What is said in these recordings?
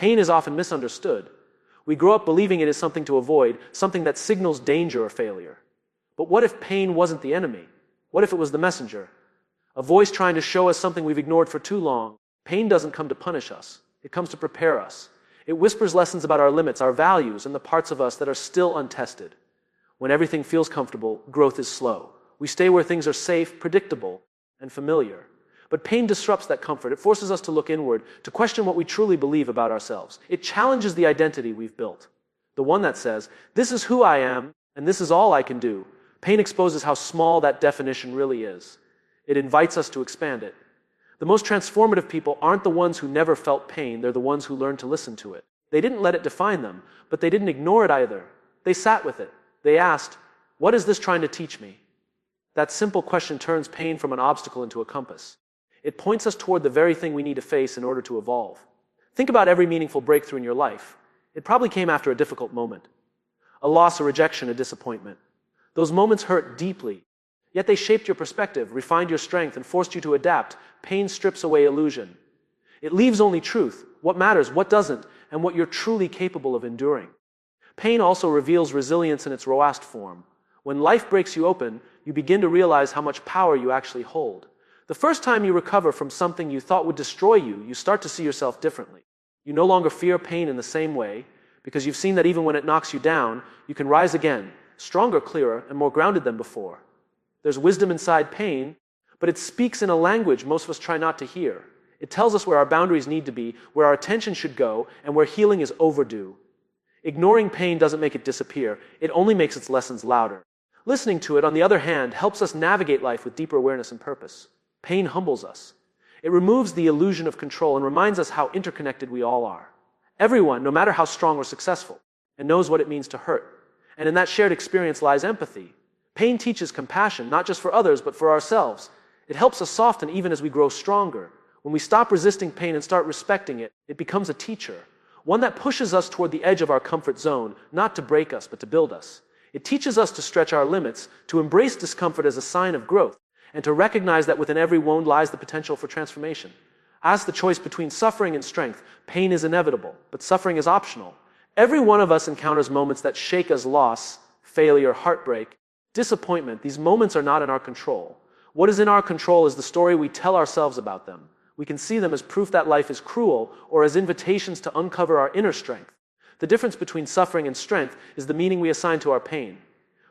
Pain is often misunderstood. We grow up believing it is something to avoid, something that signals danger or failure. But what if pain wasn't the enemy? What if it was the messenger? A voice trying to show us something we've ignored for too long. Pain doesn't come to punish us. It comes to prepare us. It whispers lessons about our limits, our values, and the parts of us that are still untested. When everything feels comfortable, growth is slow. We stay where things are safe, predictable, and familiar. But pain disrupts that comfort. It forces us to look inward, to question what we truly believe about ourselves. It challenges the identity we've built. The one that says, this is who I am, and this is all I can do. Pain exposes how small that definition really is. It invites us to expand it. The most transformative people aren't the ones who never felt pain, they're the ones who learned to listen to it. They didn't let it define them, but they didn't ignore it either. They sat with it. They asked, what is this trying to teach me? That simple question turns pain from an obstacle into a compass. It points us toward the very thing we need to face in order to evolve. Think about every meaningful breakthrough in your life. It probably came after a difficult moment. A loss, a rejection, a disappointment. Those moments hurt deeply, yet they shaped your perspective, refined your strength, and forced you to adapt. Pain strips away illusion. It leaves only truth, what matters, what doesn't, and what you're truly capable of enduring. Pain also reveals resilience in its rawest form. When life breaks you open, you begin to realize how much power you actually hold. The first time you recover from something you thought would destroy you, you start to see yourself differently. You no longer fear pain in the same way, because you've seen that even when it knocks you down, you can rise again, stronger, clearer, and more grounded than before. There's wisdom inside pain, but it speaks in a language most of us try not to hear. It tells us where our boundaries need to be, where our attention should go, and where healing is overdue. Ignoring pain doesn't make it disappear, it only makes its lessons louder. Listening to it, on the other hand, helps us navigate life with deeper awareness and purpose. Pain humbles us. It removes the illusion of control and reminds us how interconnected we all are. Everyone, no matter how strong or successful, and knows what it means to hurt. And in that shared experience lies empathy. Pain teaches compassion, not just for others, but for ourselves. It helps us soften even as we grow stronger. When we stop resisting pain and start respecting it, it becomes a teacher. One that pushes us toward the edge of our comfort zone, not to break us, but to build us. It teaches us to stretch our limits, to embrace discomfort as a sign of growth, and to recognize that within every wound lies the potential for transformation. Ask the choice between suffering and strength. Pain is inevitable, but suffering is optional. Every one of us encounters moments that shake us: loss, failure, heartbreak, disappointment. These moments are not in our control. What is in our control is the story we tell ourselves about them. We can see them as proof that life is cruel or as invitations to uncover our inner strength. The difference between suffering and strength is the meaning we assign to our pain.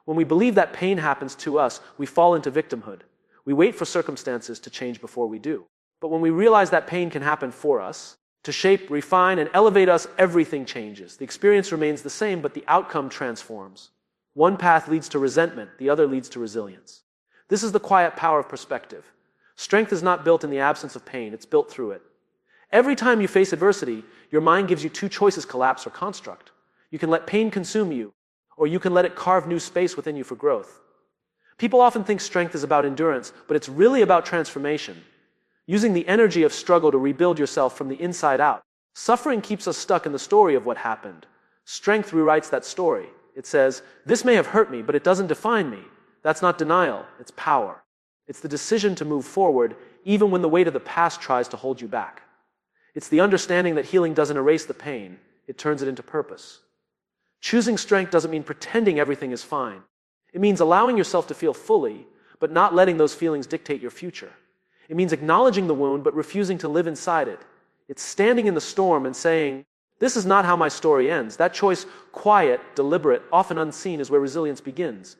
When we believe that pain happens to us, we fall into victimhood. We wait for circumstances to change before we do. But when we realize that pain can happen for us, to shape, refine, and elevate us, everything changes. The experience remains the same, but the outcome transforms. One path leads to resentment, the other leads to resilience. This is the quiet power of perspective. Strength is not built in the absence of pain, it's built through it. Every time you face adversity, your mind gives you two choices: collapse or construct. You can let pain consume you, or you can let it carve new space within you for growth. People often think strength is about endurance, but it's really about transformation. Using the energy of struggle to rebuild yourself from the inside out. Suffering keeps us stuck in the story of what happened. Strength rewrites that story. It says, this may have hurt me, but it doesn't define me. That's not denial, it's power. It's the decision to move forward, even when the weight of the past tries to hold you back. It's the understanding that healing doesn't erase the pain, it turns it into purpose. Choosing strength doesn't mean pretending everything is fine. It means allowing yourself to feel fully, but not letting those feelings dictate your future. It means acknowledging the wound, but refusing to live inside it. It's standing in the storm and saying, this is not how my story ends. That choice, quiet, deliberate, often unseen, is where resilience begins.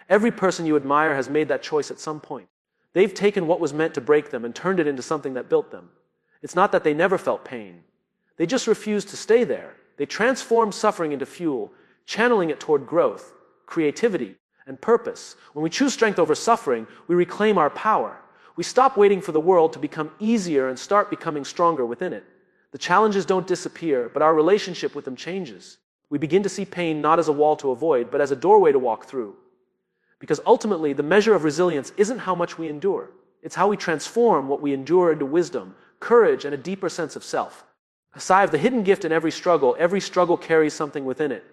Every person you admire has made that choice at some point. They've taken what was meant to break them and turned it into something that built them. It's not that they never felt pain. They just refused to stay there. They transformed suffering into fuel, channeling it toward growth, creativity, and purpose. When we choose strength over suffering, we reclaim our power. We stop waiting for the world to become easier and start becoming stronger within it. The challenges don't disappear, but our relationship with them changes. We begin to see pain not as a wall to avoid, but as a doorway to walk through. Because ultimately, the measure of resilience isn't how much we endure. It's how we transform what we endure into wisdom, courage, and a deeper sense of self. Aside the hidden gift in every struggle carries something within it.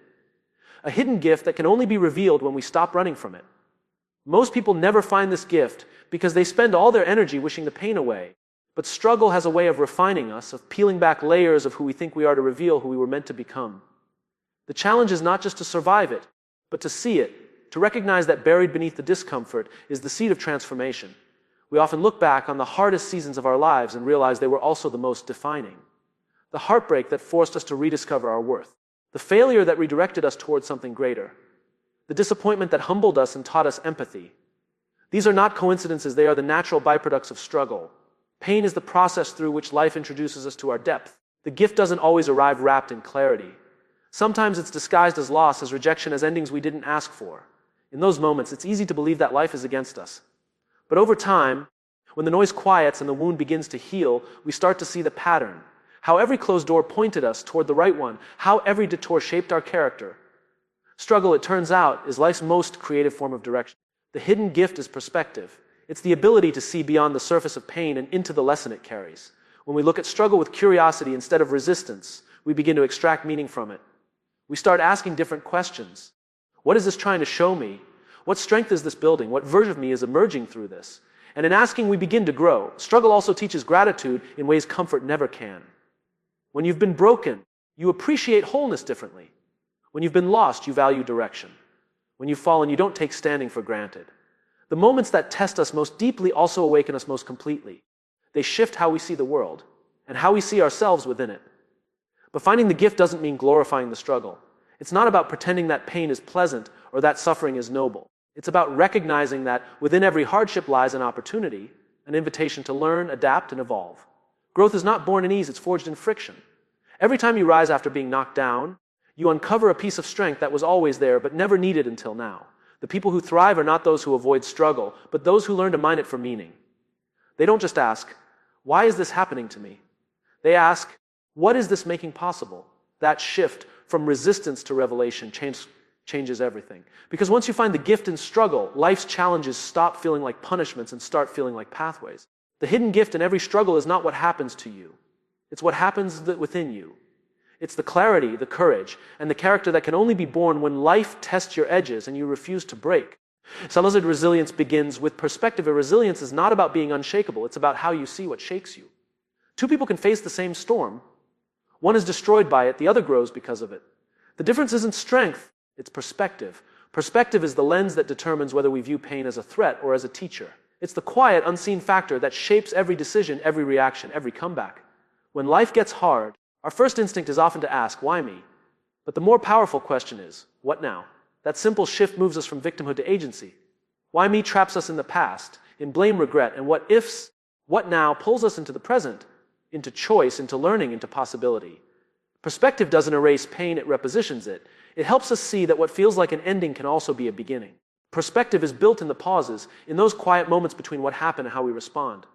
A hidden gift that can only be revealed when we stop running from it. Most people never find this gift because they spend all their energy wishing the pain away. But struggle has a way of refining us, of peeling back layers of who we think we are to reveal who we were meant to become. The challenge is not just to survive it, but to see it, to recognize that buried beneath the discomfort is the seed of transformation. We often look back on the hardest seasons of our lives and realize they were also the most defining. The heartbreak that forced us to rediscover our worth. The failure that redirected us towards something greater. The disappointment that humbled us and taught us empathy. These are not coincidences, they are the natural byproducts of struggle. Pain is the process through which life introduces us to our depth. The gift doesn't always arrive wrapped in clarity. Sometimes it's disguised as loss, as rejection, as endings we didn't ask for. In those moments, it's easy to believe that life is against us. But over time, when the noise quiets and the wound begins to heal, we start to see the pattern. How every closed door pointed us toward the right one. How every detour shaped our character. Struggle, it turns out, is life's most creative form of direction. The hidden gift is perspective. It's the ability to see beyond the surface of pain and into the lesson it carries. When we look at struggle with curiosity instead of resistance, we begin to extract meaning from it. We start asking different questions. What is this trying to show me? What strength is this building? What version of me is emerging through this? And in asking, we begin to grow. Struggle also teaches gratitude in ways comfort never can. When you've been broken, you appreciate wholeness differently. When you've been lost, you value direction. When you've fallen, you don't take standing for granted. The moments that test us most deeply also awaken us most completely. They shift how we see the world and how we see ourselves within it. But finding the gift doesn't mean glorifying the struggle. It's not about pretending that pain is pleasant or that suffering is noble. It's about recognizing that within every hardship lies an opportunity, an invitation to learn, adapt, and evolve. Growth is not born in ease, it's forged in friction. Every time you rise after being knocked down, you uncover a piece of strength that was always there but never needed until now. The people who thrive are not those who avoid struggle, but those who learn to mine it for meaning. They don't just ask, why is this happening to me? They ask, what is this making possible? That shift from resistance to revelation changes everything. Because once you find the gift in struggle, life's challenges stop feeling like punishments and start feeling like pathways. The hidden gift in every struggle is not what happens to you. It's what happens within you. It's the clarity, the courage, and the character that can only be born when life tests your edges and you refuse to break. Salazar's resilience begins with perspective. A resilience is not about being unshakable. It's about how you see what shakes you. Two people can face the same storm. One is destroyed by it, the other grows because of it. The difference isn't strength, it's perspective. Perspective is the lens that determines whether we view pain as a threat or as a teacher. It's the quiet, unseen factor that shapes every decision, every reaction, every comeback. When life gets hard, our first instinct is often to ask, why me? But the more powerful question is, what now? That simple shift moves us from victimhood to agency. Why me traps us in the past, in blame, regret, and what ifs. What now pulls us into the present, into choice, into learning, into possibility. Perspective doesn't erase pain, it repositions it. It helps us see that what feels like an ending can also be a beginning. Perspective is built in the pauses, in those quiet moments between what happened and how we respond.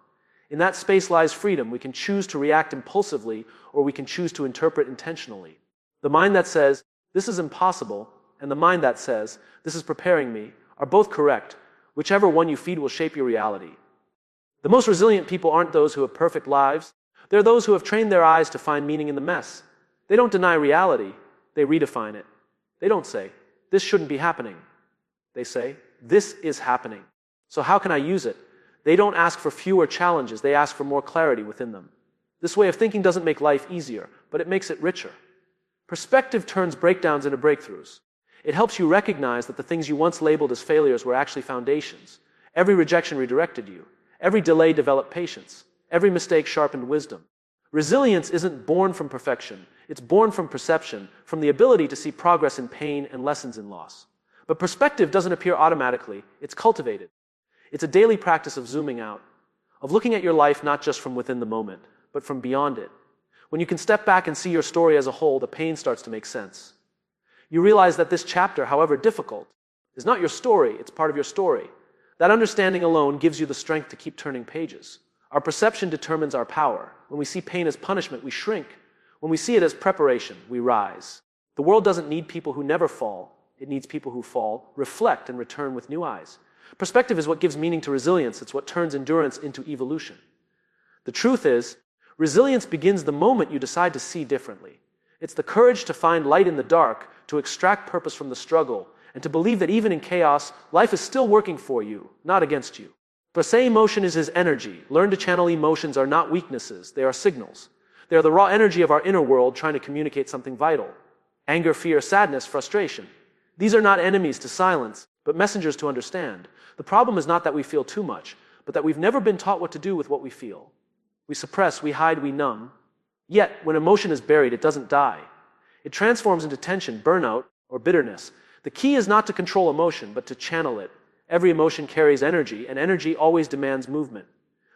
In that space lies freedom. We can choose to react impulsively, or we can choose to interpret intentionally. The mind that says, this is impossible, and the mind that says, this is preparing me, are both correct. Whichever one you feed will shape your reality. The most resilient people aren't those who have perfect lives. They're those who have trained their eyes to find meaning in the mess. They don't deny reality. They redefine it. They don't say, this shouldn't be happening. They say, this is happening. So how can I use it? They don't ask for fewer challenges. They ask for more clarity within them. This way of thinking doesn't make life easier, but it makes it richer. Perspective turns breakdowns into breakthroughs. It helps you recognize that the things you once labeled as failures were actually foundations. Every rejection redirected you. Every delay developed patience. Every mistake sharpened wisdom. Resilience isn't born from perfection. It's born from perception, from the ability to see progress in pain and lessons in loss. But perspective doesn't appear automatically. It's cultivated. It's a daily practice of zooming out, of looking at your life not just from within the moment, but from beyond it. When you can step back and see your story as a whole, the pain starts to make sense. You realize that this chapter, however difficult, is not your story, it's part of your story. That understanding alone gives you the strength to keep turning pages. Our perception determines our power. When we see pain as punishment, we shrink. When we see it as preparation, we rise. The world doesn't need people who never fall. It needs people who fall, reflect, and return with new eyes. Perspective is what gives meaning to resilience. It's what turns endurance into evolution. The truth is, resilience begins the moment you decide to see differently. It's the courage to find light in the dark, to extract purpose from the struggle, and to believe that even in chaos, life is still working for you, not against you. For say emotion is his energy. Learn to channel emotions are not weaknesses, they are signals. They are the raw energy of our inner world trying to communicate something vital. Anger, fear, sadness, frustration. These are not enemies to silence, but messengers to understand. The problem is not that we feel too much, but that we've never been taught what to do with what we feel. We suppress, we hide, we numb. Yet, when emotion is buried, it doesn't die. It transforms into tension, burnout, or bitterness. The key is not to control emotion, but to channel it. Every emotion carries energy, and energy always demands movement.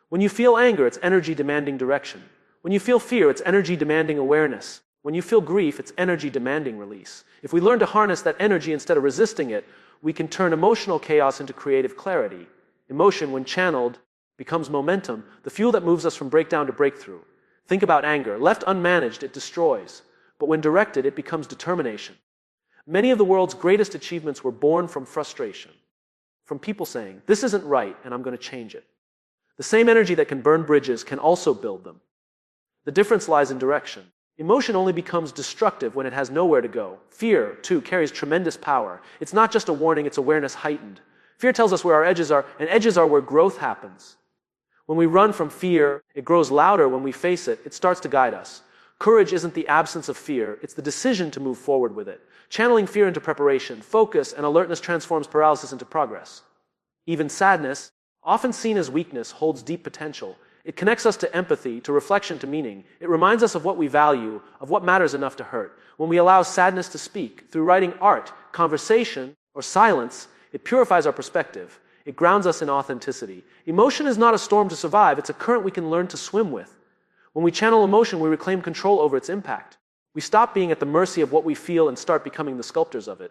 When you feel anger, it's energy demanding direction. When you feel fear, it's energy demanding awareness. When you feel grief, it's energy demanding release. If we learn to harness that energy instead of resisting it, we can turn emotional chaos into creative clarity. Emotion, when channeled, becomes momentum, the fuel that moves us from breakdown to breakthrough. Think about anger. Left unmanaged, it destroys. But when directed, it becomes determination. Many of the world's greatest achievements were born from frustration. From people saying, this isn't right, and I'm going to change it. The same energy that can burn bridges can also build them. The difference lies in direction. Emotion only becomes destructive when it has nowhere to go. Fear, too, carries tremendous power. It's not just a warning, it's awareness heightened. Fear tells us where our edges are, and edges are where growth happens. When we run from fear, it grows louder. When we face it, it starts to guide us. Courage isn't the absence of fear, it's the decision to move forward with it. Channeling fear into preparation, focus, and alertness transforms paralysis into progress. Even sadness, often seen as weakness, holds deep potential. It connects us to empathy, to reflection, to meaning. It reminds us of what we value, of what matters enough to hurt. When we allow sadness to speak, through writing, art, conversation, or silence, it purifies our perspective. It grounds us in authenticity. Emotion is not a storm to survive, it's a current we can learn to swim with. When we channel emotion, we reclaim control over its impact. We stop being at the mercy of what we feel and start becoming the sculptors of it.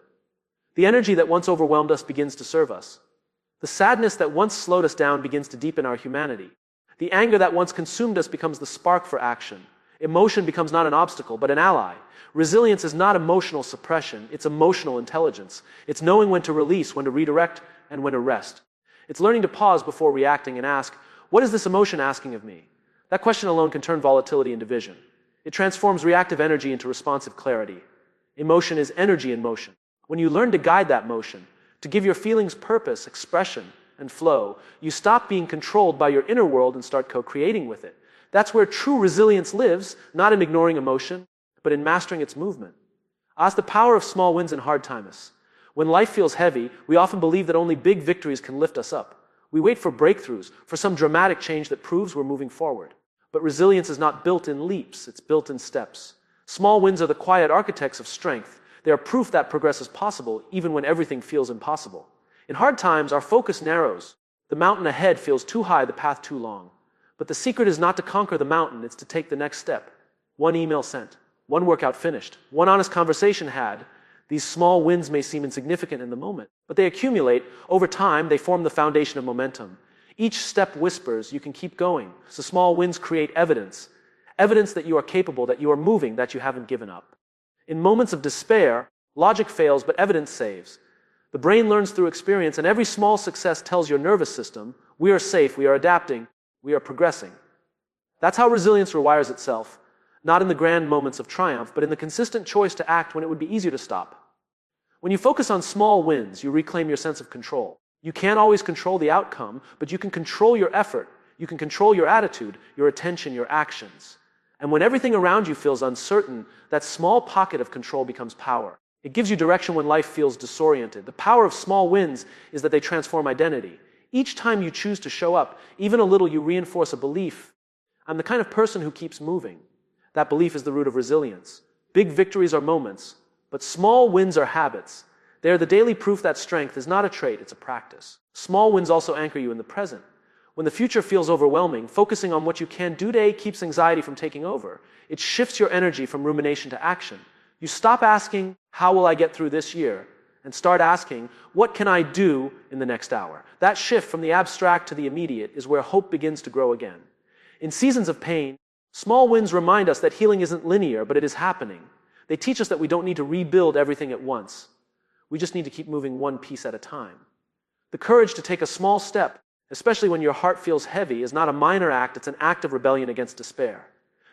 The energy that once overwhelmed us begins to serve us. The sadness that once slowed us down begins to deepen our humanity. The anger that once consumed us becomes the spark for action. Emotion becomes not an obstacle, but an ally. Resilience is not emotional suppression, it's emotional intelligence. It's knowing when to release, when to redirect, and when to rest. It's learning to pause before reacting and ask, what is this emotion asking of me? That question alone can turn volatility into vision. It transforms reactive energy into responsive clarity. Emotion is energy in motion. When you learn to guide that motion, to give your feelings purpose, expression, and flow, you stop being controlled by your inner world and start co-creating with it. That's where true resilience lives, not in ignoring emotion, but in mastering its movement. Ask the power of small wins in hard times. When life feels heavy, we often believe that only big victories can lift us up. We wait for breakthroughs, for some dramatic change that proves we're moving forward. But resilience is not built in leaps, it's built in steps. Small wins are the quiet architects of strength. They are proof that progress is possible, even when everything feels impossible. In hard times, our focus narrows. The mountain ahead feels too high, the path too long. But the secret is not to conquer the mountain, it's to take the next step. One email sent, one workout finished, one honest conversation had. These small wins may seem insignificant in the moment, but they accumulate. Over time, they form the foundation of momentum. Each step whispers, you can keep going. So small wins create evidence. Evidence that you are capable, that you are moving, that you haven't given up. In moments of despair, logic fails, but evidence saves. The brain learns through experience, and every small success tells your nervous system, we are safe, we are adapting, we are progressing. That's how resilience rewires itself, not in the grand moments of triumph, but in the consistent choice to act when it would be easier to stop. When you focus on small wins, you reclaim your sense of control. You can't always control the outcome, but you can control your effort. You can control your attitude, your attention, your actions. And when everything around you feels uncertain, that small pocket of control becomes power. It gives you direction when life feels disoriented. The power of small wins is that they transform identity. Each time you choose to show up, even a little, you reinforce a belief. I'm the kind of person who keeps moving. That belief is the root of resilience. Big victories are moments, but small wins are habits. They are the daily proof that strength is not a trait, it's a practice. Small wins also anchor you in the present. When the future feels overwhelming, focusing on what you can do today keeps anxiety from taking over. It shifts your energy from rumination to action. You stop asking, how will I get through this year? And start asking, what can I do in the next hour? That shift from the abstract to the immediate is where hope begins to grow again. In seasons of pain, small wins remind us that healing isn't linear, but it is happening. They teach us that we don't need to rebuild everything at once. We just need to keep moving one piece at a time. The courage to take a small step, especially when your heart feels heavy, is not a minor act, it's an act of rebellion against despair.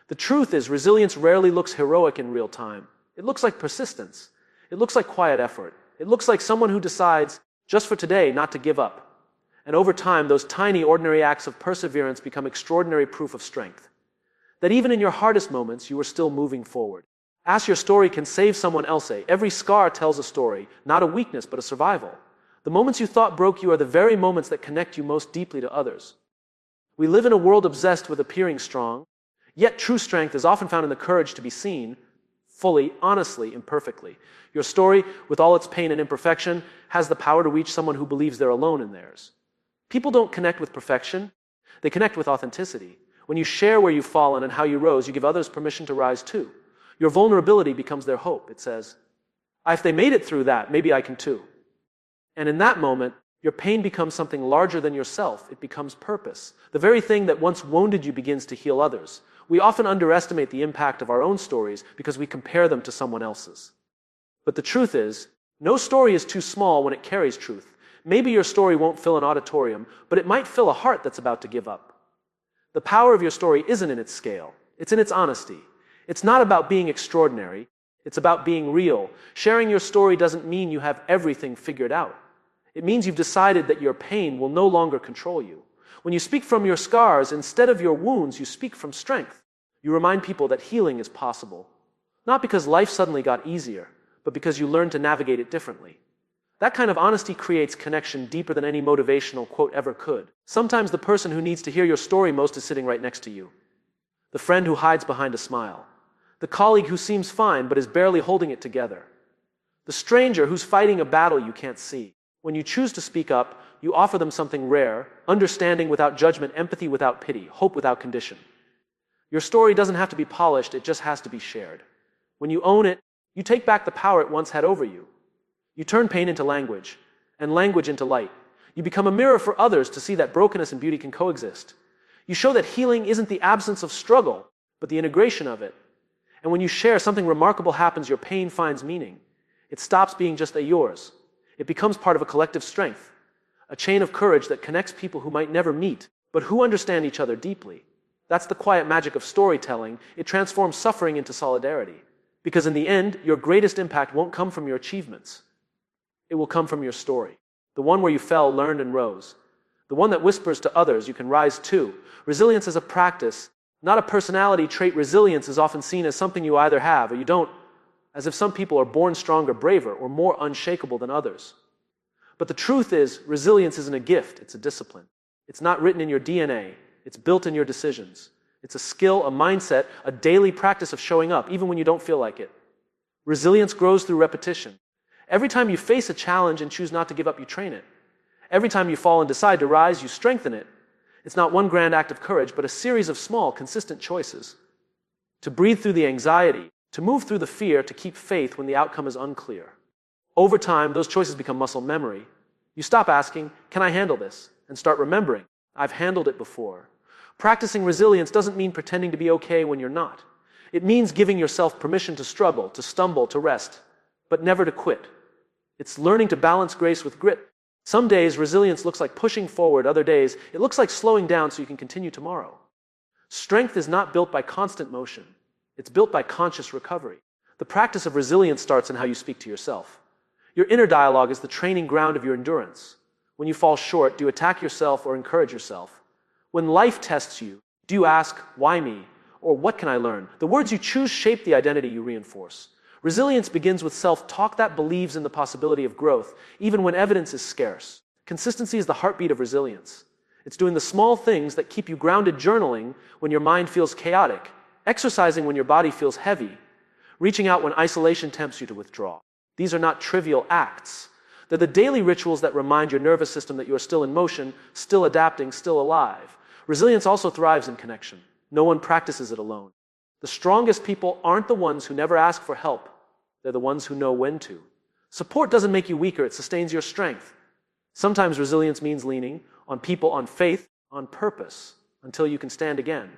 The truth is, resilience rarely looks heroic in real time. It looks like persistence. It looks like quiet effort. It looks like someone who decides, just for today, not to give up. And over time, those tiny, ordinary acts of perseverance become extraordinary proof of strength. That even in your hardest moments, you are still moving forward. Ask your story can save someone else. Every scar tells a story, not a weakness, but a survival. The moments you thought broke you are the very moments that connect you most deeply to others. We live in a world obsessed with appearing strong, yet true strength is often found in the courage to be seen, fully, honestly, imperfectly. Your story, with all its pain and imperfection, has the power to reach someone who believes they're alone in theirs. People don't connect with perfection, they connect with authenticity. When you share where you've fallen and how you rose, you give others permission to rise too. Your vulnerability becomes their hope. It says, if they made it through that, maybe I can too. And in that moment, your pain becomes something larger than yourself. It becomes purpose. The very thing that once wounded you begins to heal others. We often underestimate the impact of our own stories because we compare them to someone else's. But the truth is, no story is too small when it carries truth. Maybe your story won't fill an auditorium, but it might fill a heart that's about to give up. The power of your story isn't in its scale. It's in its honesty. It's not about being extraordinary. It's about being real. Sharing your story doesn't mean you have everything figured out. It means you've decided that your pain will no longer control you. When you speak from your scars, instead of your wounds, you speak from strength. You remind people that healing is possible. Not because life suddenly got easier, but because you learned to navigate it differently. That kind of honesty creates connection deeper than any motivational quote ever could. Sometimes the person who needs to hear your story most is sitting right next to you. The friend who hides behind a smile. The colleague who seems fine but is barely holding it together. The stranger who's fighting a battle you can't see. When you choose to speak up, you offer them something rare, understanding without judgment, empathy without pity, hope without condition. Your story doesn't have to be polished, it just has to be shared. When you own it, you take back the power it once had over you. You turn pain into language, and language into light. You become a mirror for others to see that brokenness and beauty can coexist. You show that healing isn't the absence of struggle, but the integration of it. And when you share, something remarkable happens. Your pain finds meaning. It stops being just yours. It becomes part of a collective strength, a chain of courage that connects people who might never meet, but who understand each other deeply. That's the quiet magic of storytelling. It transforms suffering into solidarity. Because in the end, your greatest impact won't come from your achievements. It will come from your story. The one where you fell, learned, and rose. The one that whispers to others you can rise too. Resilience is a practice, not a personality trait. Resilience is often seen as something you either have or you don't, as if some people are born stronger, braver, or more unshakable than others. But the truth is, resilience isn't a gift, it's a discipline. It's not written in your DNA, it's built in your decisions. It's a skill, a mindset, a daily practice of showing up, even when you don't feel like it. Resilience grows through repetition. Every time you face a challenge and choose not to give up, you train it. Every time you fall and decide to rise, you strengthen it. It's not one grand act of courage, but a series of small, consistent choices. To breathe through the anxiety, to move through the fear, to keep faith when the outcome is unclear. Over time, those choices become muscle memory. You stop asking, can I handle this? And start remembering, I've handled it before. Practicing resilience doesn't mean pretending to be okay when you're not. It means giving yourself permission to struggle, to stumble, to rest, but never to quit. It's learning to balance grace with grit. Some days, resilience looks like pushing forward. Other days, it looks like slowing down so you can continue tomorrow. Strength is not built by constant motion. It's built by conscious recovery. The practice of resilience starts in how you speak to yourself. Your inner dialogue is the training ground of your endurance. When you fall short, do you attack yourself or encourage yourself? When life tests you, do you ask, why me? Or what can I learn? The words you choose shape the identity you reinforce. Resilience begins with self-talk that believes in the possibility of growth, even when evidence is scarce. Consistency is the heartbeat of resilience. It's doing the small things that keep you grounded, journaling when your mind feels chaotic, exercising when your body feels heavy, reaching out when isolation tempts you to withdraw. These are not trivial acts. They're the daily rituals that remind your nervous system that you are still in motion, still adapting, still alive. Resilience also thrives in connection. No one practices it alone. The strongest people aren't the ones who never ask for help. They're the ones who know when to. Support doesn't make you weaker, it sustains your strength. Sometimes resilience means leaning on people, on faith, on purpose, until you can stand again.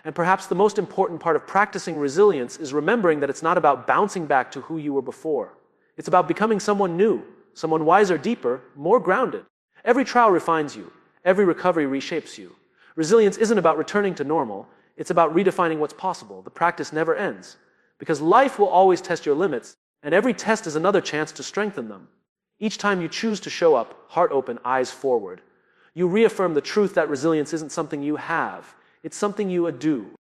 And perhaps the most important part of practicing resilience is remembering that it's not about bouncing back to who you were before. It's about becoming someone new, someone wiser, deeper, more grounded. Every trial refines you. Every recovery reshapes you. Resilience isn't about returning to normal. It's about redefining what's possible. The practice never ends. Because life will always test your limits, and every test is another chance to strengthen them. Each time you choose to show up, heart open, eyes forward, You reaffirm the truth that resilience isn't something you have, it's something you do.